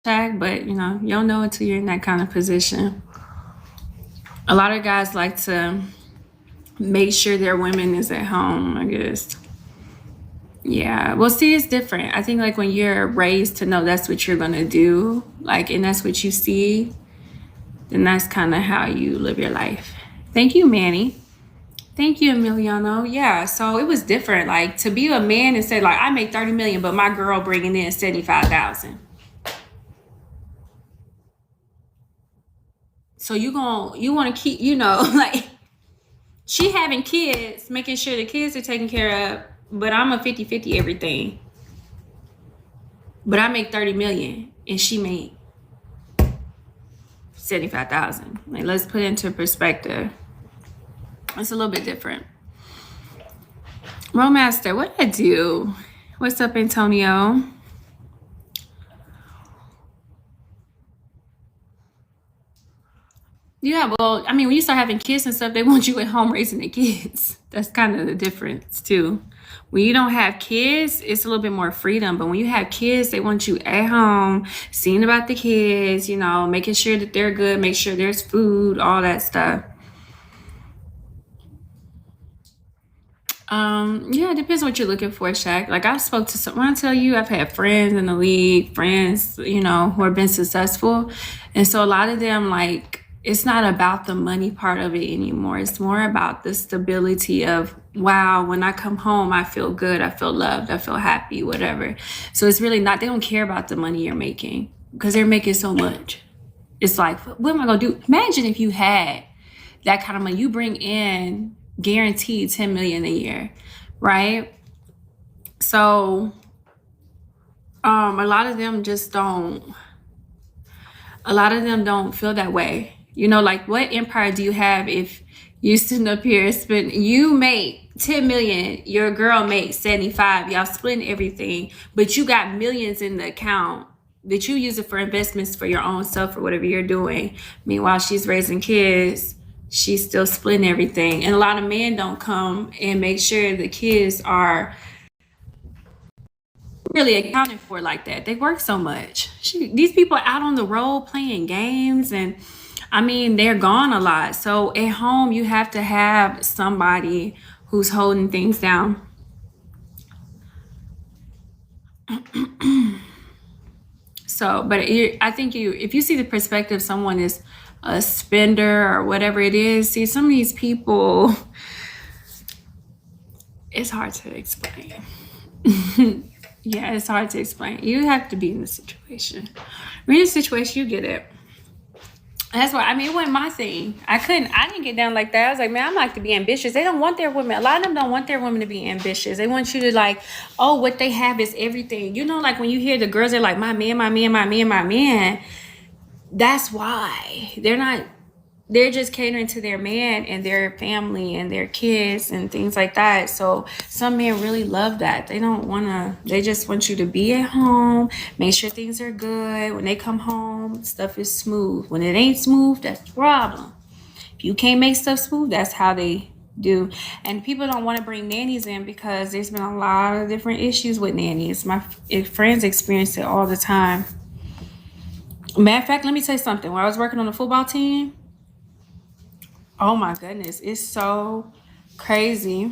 but you know, you don't know until you're in that kind of position. A lot of guys like to make sure their women is at home, I guess. Yeah. Well, see, it's different. I think like when you're raised to know that's what you're gonna do, like, and that's what you see, then that's kind of how you live your life. Thank you, Manny. Thank you, Emiliano. Yeah, so it was different. Like to be a man and say like I make 30 million, but my girl bringing in 75,000. So you want to keep, you know, like she having kids, making sure the kids are taken care of, but I'm a 50-50 everything. But I make 30 million and she made 75,000. Like let's put it into perspective. It's a little bit different. Romaster, what did I do? What's up, Antonio? Yeah, well, I mean, when you start having kids and stuff, they want you at home raising the kids. That's kind of the difference, too. When you don't have kids, it's a little bit more freedom. But when you have kids, they want you at home, seeing about the kids, you know, making sure that they're good, make sure there's food, all that stuff. Yeah, it depends what you're looking for, Shaq. Like I spoke to some, when I tell you, I've had friends in the league, friends, you know, who have been successful. And so a lot of them, like, it's not about the money part of it anymore. It's more about the stability of, wow, when I come home, I feel good. I feel loved. I feel happy, whatever. So it's really not, they don't care about the money you're making because they're making so much. It's like, what am I going to do? Imagine if you had that kind of money. You bring in guaranteed 10 million a year, right? So a lot of them just don't, a lot of them don't feel that way. You know, like what empire do you have if you sitting up here spend, you make 10 million, your girl makes 75, y'all splitting everything, but you got millions in the account that you use it for investments for your own self or whatever you're doing. Meanwhile, she's raising kids, she's still splitting everything. And a lot of men don't come and make sure the kids are really accounted for like that. They work so much. These people are out on the road playing games and I mean, they're gone a lot. So at home, you have to have somebody who's holding things down. So, but I think if you see the perspective, someone is a spender or whatever it is, see some of these people, it's hard to explain. Yeah, it's hard to explain. You have to be in the situation. When you're in the situation, you get it. That's why, I mean, it wasn't my thing. I didn't get down like that. I was like, man, I like to be ambitious. They don't want their women. A lot of them don't want their women to be ambitious. They want you to like, oh, what they have is everything. You know, like when you hear the girls, they're like, my man, my man, my man, my man. That's why they're just catering to their man and their family and their kids and things like that. So some men really love that. They just want you to be at home, make sure things are good. When they come home, stuff is smooth. When it ain't smooth, that's the problem. If you can't make stuff smooth, that's how they do. And people don't want to bring nannies in because there's been a lot of different issues with nannies. My friends experience it all the time. Matter of fact, let me tell you something. When I was working on the football team, oh my goodness, it's so crazy.